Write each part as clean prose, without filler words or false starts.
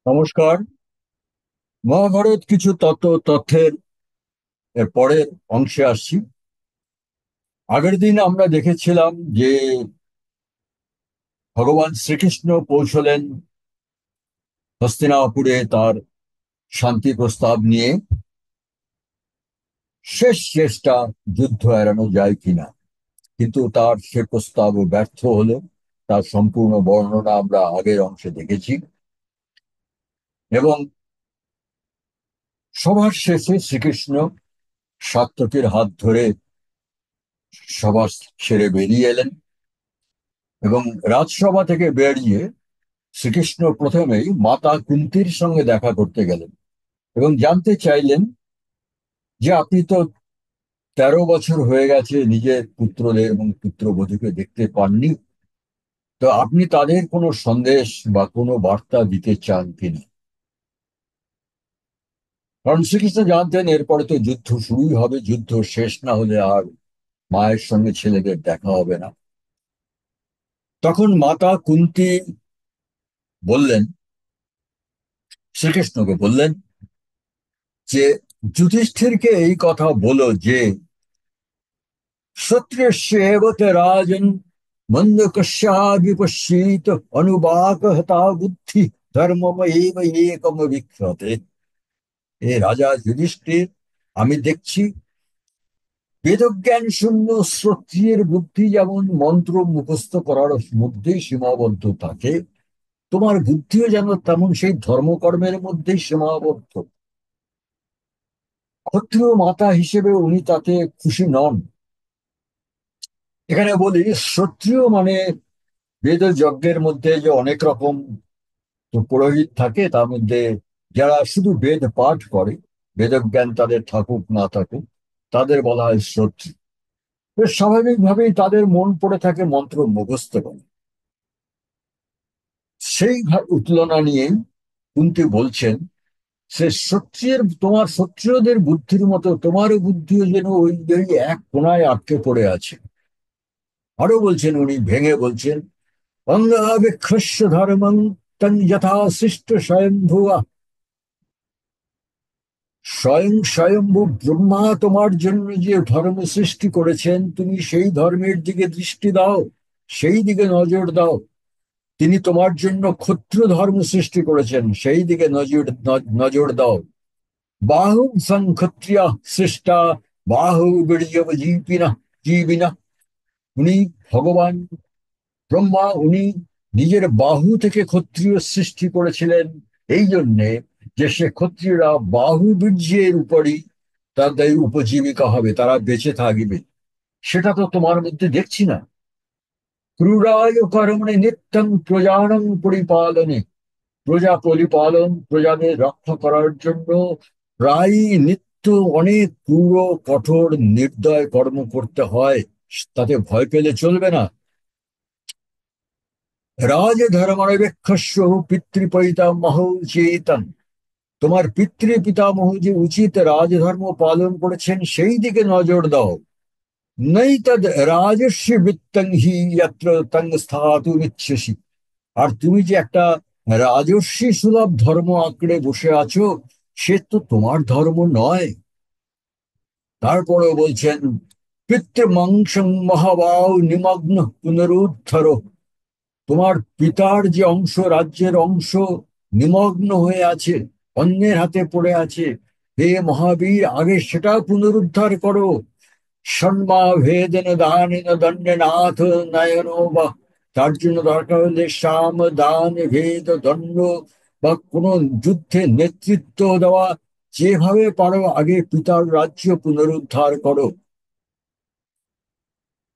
নমস্কার। মহাভারত কিছু তথ্যের পরের অংশে আসছি। আগের দিন আমরা দেখেছিলাম যে ভগবান শ্রীকৃষ্ণ পৌঁছলেন হস্তিনাপুরে তার শান্তি প্রস্তাব নিয়ে। শেষ চেষ্টা যুদ্ধ এড়ানো যায় কিনা, কিন্তু তার সে প্রস্তাবও ব্যর্থ হলো। তার সম্পূর্ণ বর্ণনা আমরা আগের অংশে দেখেছি। এবং সবার শেষে শ্রীকৃষ্ণ সাত্যকীর হাত ধরে সভা ছেড়ে বেরিয়ে এলেন। এবং রাজসভা থেকে বেরিয়ে শ্রীকৃষ্ণ প্রথমেই মাতা কুন্তির সঙ্গে দেখা করতে গেলেন এবং জানতে চাইলেন যে আপনি তো 13 বছর হয়ে গেছে নিজের পুত্রদের এবং পুত্রবধূকে দেখতে পাননি, তো আপনি তাদের কোনো সন্দেশ বা কোনো বার্তা দিতে চান কিনা। কারণ শ্রীকৃষ্ণ জানতেন এরপরে তো যুদ্ধ শুরুই হবে, যুদ্ধ শেষ না হলে আর মায়ের সঙ্গে ছেলেদের দেখা হবে না। তখন মাতা কুন্তি বললেন, শ্রীকৃষ্ণকে বললেন যে যুধিষ্ঠিরকে এই কথা বলো যে क्षत्रियस्येव च राजन् मन्दकस्याभिपश्येत अनुवाकहता बुद्धि धर्ममेव एकमवीक्षते। এ রাজা যুধিষ্ঠির, আমি দেখছি বেদজ্ঞান শূন্য শ্রোত্রিয়ের বুদ্ধি যেমন মন্ত্র মুখস্থ করার মধ্যেই সীমাবদ্ধ থাকে, তোমার বুদ্ধিও যেন তেমন সেই ধর্মকর্মের মধ্যেই সীমাবদ্ধ। ক্ষত্রিয় মাতা হিসেবে উনি তাতে খুশি নন। এখানে বলি ক্ষত্রিয় মানে বেদ যজ্ঞের মধ্যে যে অনেক রকম তো পুরোহিত থাকে, তার মধ্যে যারা শুধু বেদ পাঠ করে, বেদজ্ঞান তাদের থাকুক না থাকুক, তাদের বলা হয় শ্রোত্রিয়। বেশ স্বাভাবিকভাবেই তাদের মন পড়ে থাকে মন্ত্র মুখস্থ করে। সেই তুলনা নিয়েই কুন্তী বলছেন সে ক্ষত্রিয়ের, তোমার ক্ষত্রিয়দের বুদ্ধির মতো তোমারও বুদ্ধিও যেন ওই এক কোণায় আটকে পড়ে আছে। আরো বলছেন, উনি ভেঙে বলছেন, অঙ্গাভিক্ষস্য ধর্মং তং যথা সৃষ্ট স্বয়ংভুয়া। স্বয়ং স্বয়ম্ভু ব্রহ্মা তোমার জন্য যে ধর্ম সৃষ্টি করেছেন, তুমি সেই ধর্মের দিকে দৃষ্টি দাও, সেই দিকে নজর দাও। তিনি তোমার জন্য ক্ষত্র ধর্ম সৃষ্টি করেছেন, সেই দিকে নজর দাও। বাহু সংক্ষত্রিয়া সৃষ্টা বাহু বীর্যব জীবিনা। উনি ভগবান ব্রহ্মা, উনি নিজের বাহু থেকে ক্ষত্রিয় সৃষ্টি করেছিলেন এই জন্যে যে সে ক্ষত্রিয়রা বাহু বীর্যের উপরই তাদের উপজীবিকা হবে, তারা বেঁচে থাকবে। সেটা তো তোমার মধ্যে দেখছি না। ক্রূরায় কর্মণে নিত্যং প্রজানং পরিপালনে। প্রজা পরিপালন, প্রজাদের রক্ষা করার জন্য প্রায় নিত্য অনেক ক্রূর, কঠোর, নির্দয় কর্ম করতে হয়। তাতে ভয় পেলে চলবে না। রাজধর্মনিরপেক্ষস্য পিতৃপিতামহ চেতন। তোমার পিতামহ যে উচিত রাজধর্ম পালন করেছেন সেই দিকে নজর দাও। নৈতদ রাজস্ব বৃত্তং হি যত্র তং স্থাতুমিচ্ছসি। আর তুমি যে একটা রাজস্বী সুলভ ধর্ম আঁকড়ে বসে আছো, সে তো তোমার ধর্ম নয়। তারপরেও বলছেন, পিতৃমংসং মহাবাও নিমগ্ন পুনরুদ্ধর। তোমার পিতার যে অংশ, রাজ্যের অংশ নিমগ্ন হয়ে আছে, অন্যের হাতে পড়ে আছে। হে মহাবীর, আগে সেটা পুনরুদ্ধার করো। সন্মাভেদন দানেন দণ্ডনাথ নয়ন বা। তার জন্য দরকার হলে সাম দান ভেদ দণ্ড বা কোন যুদ্ধে নেতৃত্ব দেওয়া। যেভাবে পারো আগে পিতার রাজ্য পুনরুদ্ধার করো।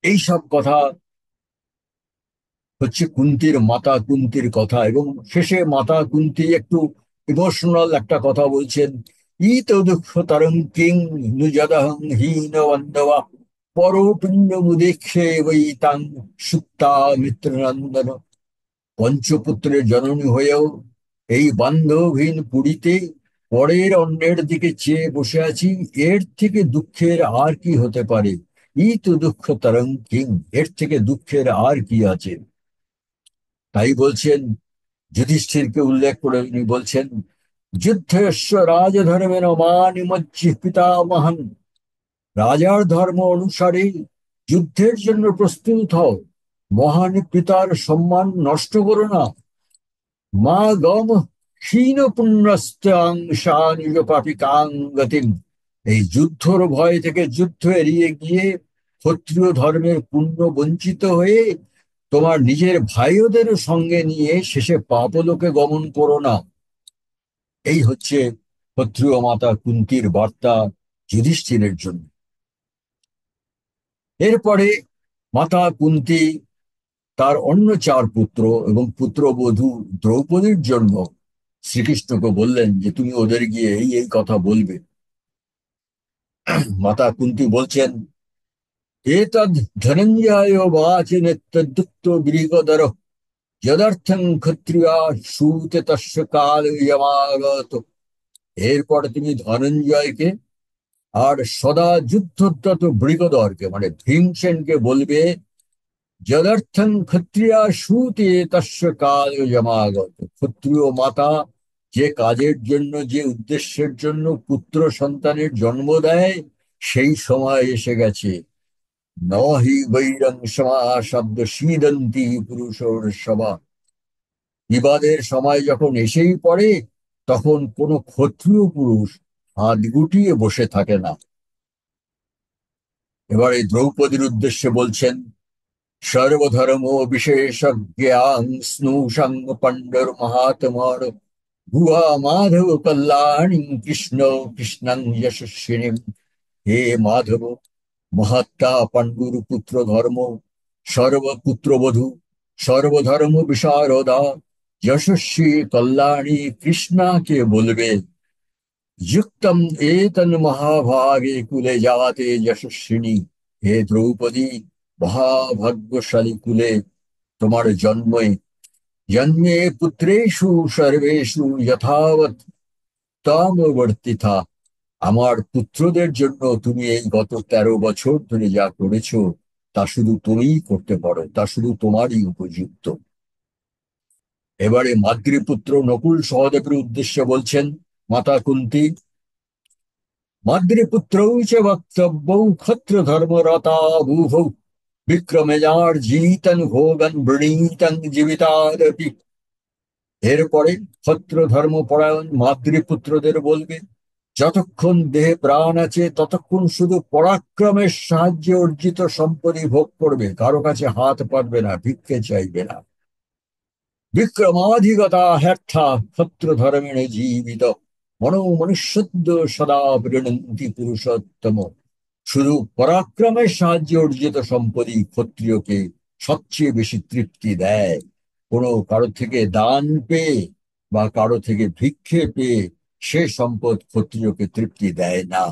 এইসব কথা হচ্ছে কুন্তির, মাতা কুন্তির কথা। এবং শেষে মাতা কুন্তি একটু ইমোশনাল একটা কথা বলছেন, ইত দুঃখ তরং কিং নুজদহং হীন বন্ধবা পরপিণ্ড মুদেক্ষে বৈ তাং সুপ্তা মিত্রনন্দন। পঞ্চপুত্রের জননী হয়েও এই বান্ধবহীন পুরীতে পরের অন্যের দিকে চেয়ে বসে আছি, এর থেকে দুঃখের আর কি হতে পারে। ইত দুঃখ তরং কিং, এর থেকে দুঃখের আর কি আছে। তাই বলছেন, যুধিষ্ঠিরকে উল্লেখ করে উনি বলছেন, যুদ্ধস্য রাজধর্মের মানিমজ্জি পিতামহং, রাজার ধর্ম অনুসারে যুদ্ধের জন্য প্রস্তুত হও, মহান পিতার সম্মান নষ্ট করো না। মা গম ক্ষীণ পুণ্যস্তাংশা নিজ পাপিকাং গতিম, এই যুদ্ধর ভয় থেকে যুদ্ধ এড়িয়ে গিয়ে ক্ষত্রিয় ধর্মের পুণ্য বঞ্চিত হয়ে তোমার নিজের ভাইদের সঙ্গে নিয়ে শেষে পাপলোকে গমন করো না। এই হচ্ছে ক্ষত্রিয় মাতা কুন্তির বার্তা যুধিষ্ঠিরের জন্য। এরপরে মাতা কুন্তি তার অন্য চার পুত্র এবং পুত্রবধূ দ্রৌপদীর জন্য শ্রীকৃষ্ণকে বললেন যে তুমি ওদের গিয়ে এই এই কথা বলবে। মাতা কুন্তি বলছেন, এতদ ধনঞ্জয় বাচি নেত্যুক্ত বৃগদর, যদর্থং ক্ষত্রিয়া সুতে তস্য কাল যমাগত। এরপরে তুমি ধনঞ্জয়কে আর সদা যুদ্ধরত বৃগদরকে মানে ভীমসেনকে বলবে, যদর্থং ক্ষত্রিয়া সুতে তস্য কাল যমাগত, ক্ষত্রিয় মাতা যে কাজের জন্য যে উদ্দেশ্যের জন্য পুত্র সন্তানের জন্ম দেয় সেই সময় এসে গেছে। নহি বৈরং সমা শব্দ শীদন্তি পুরুষর সভা, বিবাদের সময় যখন এসেই পড়ে তখন কোনো ক্ষত্রিয় পুরুষ হাত গুটিয়ে বসে থাকে না। এবারে দ্রৌপদীর উদ্দেশ্যে বলছেন, সর্বধর্ম বিশেষজ্ঞাং স্নুষাং পণ্ডর মহাত্মার, ভুয়া মাধব কল্যাণী কৃষ্ণ কৃষ্ণং যশস্বিনী। হে মাধব, মহাত্মা পাণ্ডুর পুত্র ধর্ম, সর্বপুত্রবধূ, সর্বধর্ম বিশারদা, যশস্বী কল্যাণী কৃষ্ণাকে বলবে, যুক্তম এতন মহাভাগে কুলে যাতে যশস্বিনী। হে দ্রৌপদী, মহাভাগ্যশালী কুলে তোমার জন্মে, জন্মে পুত্রেষু সর্বেষু যথাবৎ তামবর্তিথা। আমার পুত্রদের জন্য তুমি এই গত 13 বছর ধরে যা করেছো তা শুধু তুমিই করতে পারো, তা শুধু তোমারই উপযুক্ত। এবারে মাতৃপুত্র নকুল সহদেবের উদ্দেশ্যে বলছেন মাতা কুন্তি, মাতৃপুত্রৌ চ বক্তব্যৌ ক্ষত্র ধর্মরতা বুভৌ, বিক্রমেজার্জিতং ভোগন বৃণীতং জীবিতাদপি। এরপরে ক্ষত্র ধর্মপরায়ণ মাতৃপুত্রদের বলবে, যতক্ষণ দেহে প্রাণ আছে ততক্ষণ শুধু পরাক্রমের সাহায্যে অর্জিত সম্পত্তি ভোগ করবে, কারো কাছে হাত পাতবে না, ভিক্ষে চাইবে না। বিক্রমাধিগতা হ্যর্থা ক্ষত্র ধর্মেণ জীবিত, মনো মনুষ্যদ্য সদা পৃণন্তি পুরুষোত্তম। শুধু পরাক্রমের সাহায্যে অর্জিত সম্পত্তি ক্ষত্রিয়কে সবচেয়ে বেশি তৃপ্তি দেয়। কোনো কারো থেকে দান পেয়ে বা কারো থেকে ভিক্ষে পেয়ে সে সম্পদ ক্ষত্রিয়কে তৃপ্তি দেয় না।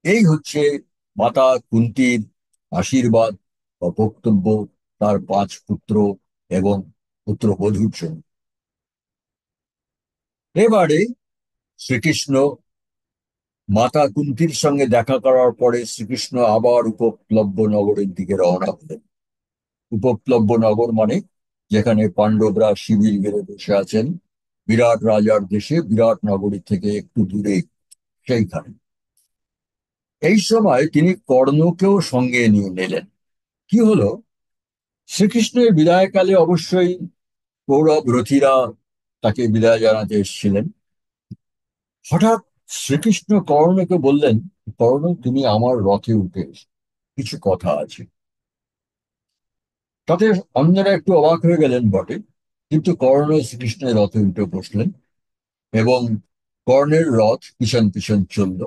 এই হচ্ছে মাতা কুন্তির আশীর্বাদ বা বক্তব্য তার 5 পুত্র এবং পুত্রবধূর জন্য। এবারে শ্রীকৃষ্ণ মাতা কুন্তির সঙ্গে দেখা করার পরে শ্রীকৃষ্ণ আবার উপপ্লব্য নগরের দিকে রওনা হলেন। উপপ্লব্য নগর মানে যেখানে পাণ্ডবরা শিবির গেড়ে বসে আছেন, বিরাট রাজার দেশে বিরাট নগরী থেকে একটু দূরে সেইখানে। এই সময় তিনি কর্ণকেও সঙ্গে নিয়ে নিলেন। কি হলো, শ্রীকৃষ্ণের বিদায়কালে অবশ্যই কৌরব রথীরা তাকে বিদায় জানাতে এসেছিলেন। হঠাৎ শ্রীকৃষ্ণ কর্ণকে বললেন, কর্ণ তুমি আমার রথে উঠে এসো, কিছু কথা আছে। তাতে অন্যরা একটু অবাক হয়ে গেলেন বটে, কিন্তু কর্ণ শ্রীকৃষ্ণের রথে উঠে বসলেন এবং কর্ণের রথ পিছন পিছন চলল।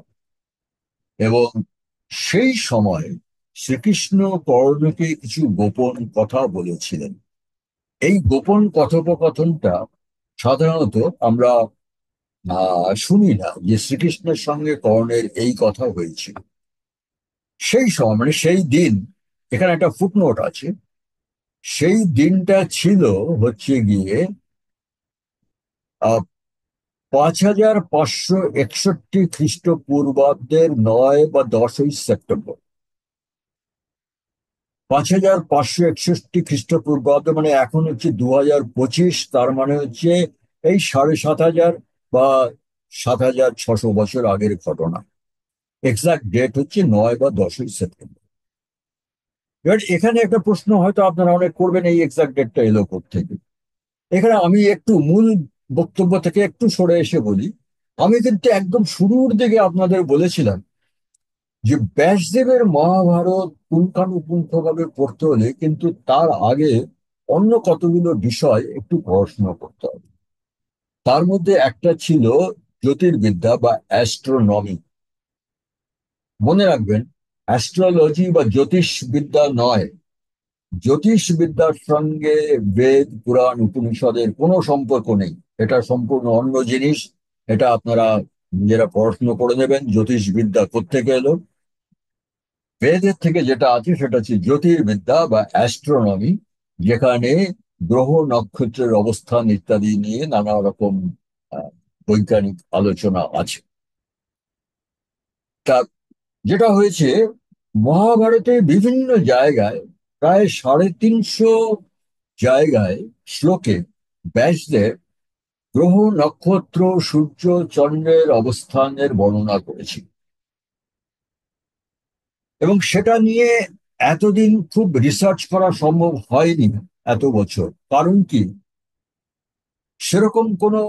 এবং সেই সময় শ্রীকৃষ্ণ কর্ণকে কিছু গোপন কথা বলেছিলেন। এই গোপন কথোপকথনটা সাধারণত আমরা শুনি না যে শ্রীকৃষ্ণের সঙ্গে কর্ণের এই কথা হয়েছিল। সেই সময় মানে সেই দিন, এখানে একটা ফুটনোট আছে, সেই দিনটা ছিল হচ্ছে গিয়ে আহ 5561 খ্রিস্টপূর্বাব্দের 9 বা 10ই সেপ্টেম্বর। 5561 খ্রিস্টপূর্বাব্দ, মানে এখন হচ্ছে 2025, তার মানে হচ্ছে এই 7500 বা 7600 বছর আগের ঘটনা। এক্সাক্ট ডেট হচ্ছে 9 বা 10ই সেপ্টেম্বর। এবার এখানে একটা প্রশ্ন হয়তো আপনারা অনেক করবেন, এই এক্সাক্ট ডেটটা এলো থেকে। এখানে আমি একটু মূল বক্তব্য থেকে একটু সরে এসে বলি। আমি কিন্তু একদম শুরুর দিকে আপনাদের বলেছিলাম যে ব্যাসদেবের মহাভারত পুঙ্খানুপুঙ্খভাবে পড়তে হলে কিন্তু তার আগে অন্য কতগুলো বিষয় একটু পড়াশোনা করতে হবে। তার মধ্যে একটা ছিল জ্যোতির্বিদ্যা বা অ্যাস্ট্রোনমি। মনে রাখবেন, অ্যাস্ট্রোলজি বা জ্যোতিষবিদ্যা নয়। জ্যোতিষবিদ্যার সঙ্গে বেদ, পুরাণ, উপনিষদের কোনো সম্পর্ক নেই। এটা সম্পূর্ণ অন্য জিনিস। এটা আপনারা নিজেরা পড়াশোনা করে নেবেন। জ্যোতিষবিদ্যা কোত্থেকে এলো? বেদের থেকে যেটা আছে সেটা হচ্ছে জ্যোতির্বিদ্যা বা অ্যাস্ট্রোনমি, যেখানে গ্রহ নক্ষত্রের অবস্থান ইত্যাদি নিয়ে নানা রকম আহ, বৈজ্ঞানিক আলোচনা আছে। তা যেটা হয়েছে, মহাভারতে বিভিন্ন জায়গায়, প্রায় 350 জায়গায়, শ্লোকে ব্যাসদেব গ্রহ নক্ষত্র, সূর্য, চন্দ্রের অবস্থানের বর্ণনা করেছি। এবং সেটা নিয়ে এতদিন খুব রিসার্চ করা সম্ভব হয়নি, এত বছর। কারণ কি, সেরকম কোনো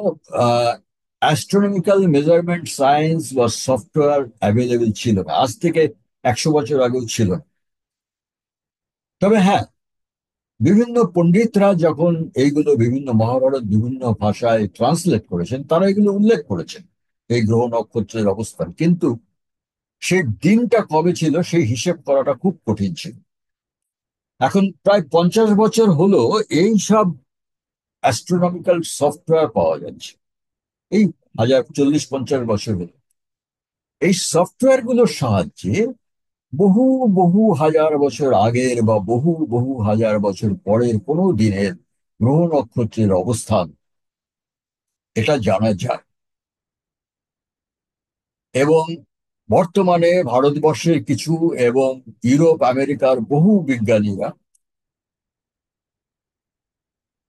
অ্যাস্ট্রোনমিক্যাল মেজারমেন্ট সায়েন্স বা সফটওয়্যার অ্যাভেলেবেল ছিল না, আজ থেকে 100 বছর আগেও ছিল না। তবে হ্যাঁ, বিভিন্ন পণ্ডিতরা যখন এইগুলো বিভিন্ন মহাভারত বিভিন্ন ভাষায় ট্রান্সলেট করেছেন, তারা এগুলো উল্লেখ করেছেন, এই গ্রহ নক্ষত্রের অবস্থান। কিন্তু সেই দিনটা কবে ছিল সেই হিসেব করাটা খুব কঠিন ছিল। এখন প্রায় 50 বছর হলো এই সব অ্যাস্ট্রোনমিক্যাল সফটওয়্যার পাওয়া যাচ্ছে। এই 40-50 বছর হলো এই সফটওয়্যার গুলোর সাহায্যে বহু বহু হাজার বছর আগের বা বহু বহু হাজার বছর পরের কোনো দিনের গ্রহ নক্ষত্রের অবস্থান এটা জানা যায়। এবং বর্তমানে ভারতবর্ষের কিছু এবং ইউরোপ আমেরিকার বহু বিজ্ঞানীরা,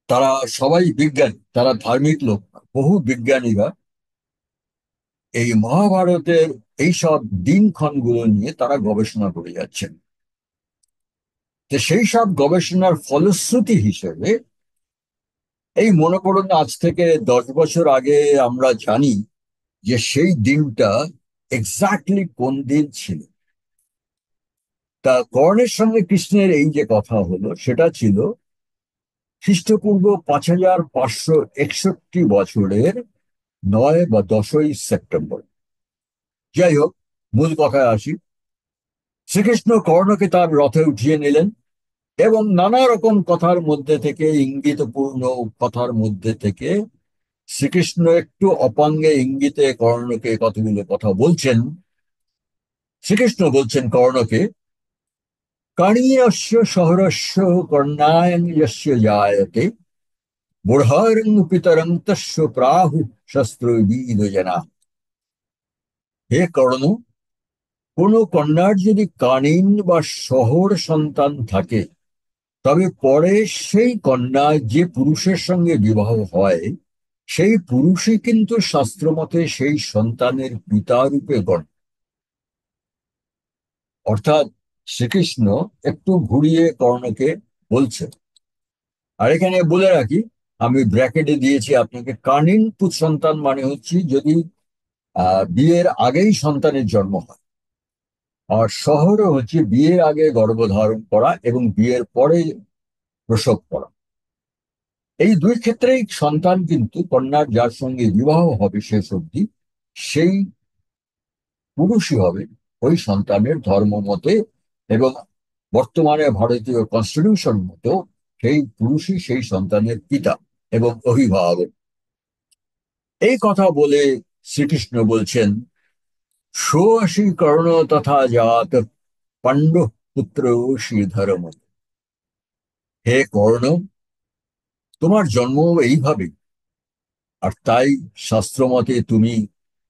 তারা সবাই বিজ্ঞানী, তারা ধার্মিক লোক না, বহু বিজ্ঞানীরা এই মহাভারতের এইসব দিনক্ষণগুলো নিয়ে তারা গবেষণা করে যাচ্ছেন। তো সেই সব গবেষণার ফলশ্রুতি হিসেবে এই মনে করুন আজ থেকে 10 বছর আগে আমরা জানি যে সেই দিনটা এক্স্যাক্টলি কোন দিন ছিল। তা কর্ণের সঙ্গে কৃষ্ণের এই যে কথা হলো, সেটা ছিল খ্রিস্টপূর্ব 5561 বছরের 9 বা 10ই সেপ্টেম্বর। যাই হোক, মূল কথায় আসি। শ্রীকৃষ্ণ কর্ণকে তার রথে উঠিয়ে নিলেন এবং নানা রকম কথার মধ্যে থেকে, ইঙ্গিতপূর্ণ কথার মধ্যে থেকে, শ্রীকৃষ্ণ একটু অপাঙ্গে ইঙ্গিতে কর্ণকে কতগুলো কথা বলছেন। শ্রীকৃষ্ণ বলছেন কর্ণকে, কর্ণীয়স্য শহরস্য কর্ণায়ং যস্য জায়তে বুড়হারং পিতরং তস্য প্রাহু শস্ত্রবিদ জনা। হে কর্ণ, কোন কন্যার যদি কানীন বা শহর সন্তান থাকে, তবে পরে সেই কন্যা যে পুরুষের সঙ্গে বিবাহ হয়, সেই পুরুষই কিন্তু শাস্ত্রমতে সেই সন্তানের পিতা রূপে গণ্য। অর্থাৎ শ্রীকৃষ্ণ একটু ঘুরিয়ে কর্ণকে বলছে। আর এখানে বলে রাখি, আমি ব্র্যাকেটে দিয়েছি আপনাকে, কানীন পুত্র সন্তান মানে হচ্ছে যদি বিয়ের আগেই সন্তানের জন্ম হয়। আর শহরে হচ্ছে বিয়ের আগে গর্ভধারণ করা এবং বিয়ের পরে প্রসব করা। এই দুই ক্ষেত্রেই সন্তান কিন্তু কন্যার যার সঙ্গে বিবাহ হবে শেষ অবধি, সেই পুরুষই হবে ওই সন্তানের ধর্ম মতে। এবং বর্তমানে ভারতীয় কনস্টিটিউশন মতো সেই পুরুষই সেই সন্তানের পিতা এবং অভিভাবক। এই কথা বলে শ্রীকৃষ্ণ বলছেন, সোয়াসী কর্ণ তথা জাত পাণ্ডু পুত্র শ্রীধর্ম। হে কর্ণ, তোমার জন্ম এইভাবে, আর তাই শাস্ত্রমতে তুমি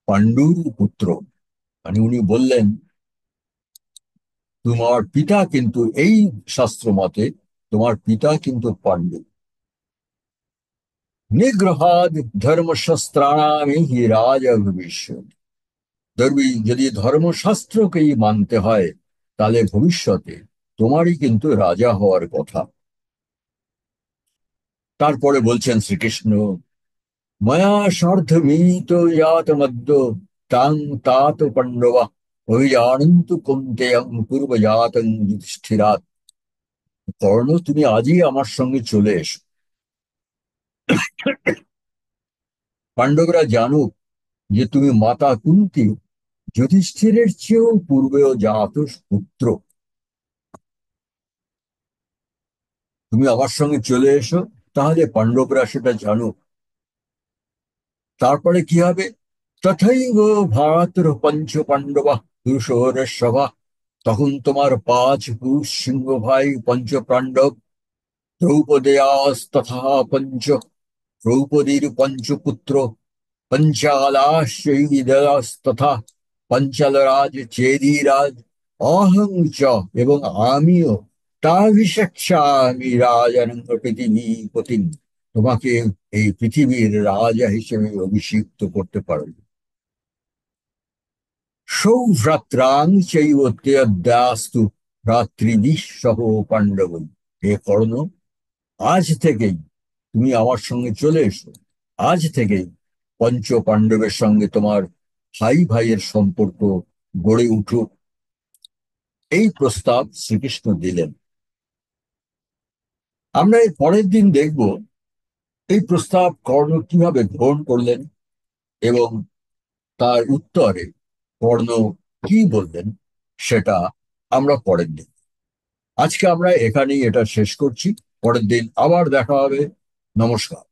পাণ্ডুর পুত্র। মানে উনি বললেন তোমার পিতা কিন্তু এই শাস্ত্র মতে তোমার পিতা কিন্তু পাণ্ডু। নিগ্রহাদ ধর্মশস্ত্রাণামি হি রাজা ভবিষ্যৎ। ধর্মী যদি ধর্মশাস্ত্রকেই মানতে হয়, তাহলে ভবিষ্যতে তোমারই কিন্তু রাজা হওয়ার কথা। তারপরে বলছেন শ্রীকৃষ্ণ, ময়া সার্ধমিত জাতমদ্য তাং তাত পাণ্ডবা অভিজানন্তু কুন্তেয়ং পূর্বজাতং যুধিষ্ঠিরাৎ। কর্ণ, তুমি আজই আমার সঙ্গে চলে এসো। পাণ্ডবরা জানুক যে তুমি মাতা কুন্তি যুধিষ্ঠিরের চেয়েও পূর্বেও জাত পুত্র। তুমি আমার সঙ্গে চলে এসো, তাহলে পাণ্ডবরা সেটা জানুক। তারপরে কি হবে? তথৈব ভাতৃ পঞ্চ পাণ্ডবা পুরুষোরসভা। তখন তোমার 5 পুরুষ সিংহ ভাই পঞ্চ পাণ্ডব, দ্রৌপদেয়াস্তথা পঞ্চ, দ্রৌপদীর পঞ্চপুত্র, পঞ্চালাস্তথা পঞ্চালরাজ চেদিরাজ, অহং চ, এবং আমিও, তাভিষেচ্ছামি রাজানং পৃথিবীপতিম। তোমাকে এই পৃথিবীর রাজা হিসেবে অভিষিক্ত করতে পারবে। সৌভ্রাত্রাং চৈব তেऽদ্যাস্তু ভ্রাতৃদিঃ সহ পাণ্ডব। হে কর্ণ, আজ থেকেই তুমি আমার সঙ্গে চলে এসো। আজ থেকেই পঞ্চ পাণ্ডবের সঙ্গে তোমার ভাই ভাইয়ের সম্পর্ক গড়ে উঠুক। এই প্রস্তাব শ্রীকৃষ্ণ দিলেন। আমরা এর পরের দিন দেখব এই প্রস্তাব কর্ণ কিভাবে গ্রহণ করলেন এবং তার উত্তরে কর্ণ কি বললেন, সেটা আমরা পরের দিন। আজকে আমরা এখানেই এটা শেষ করছি। পরের দিন আবার দেখা হবে। নমস্কার।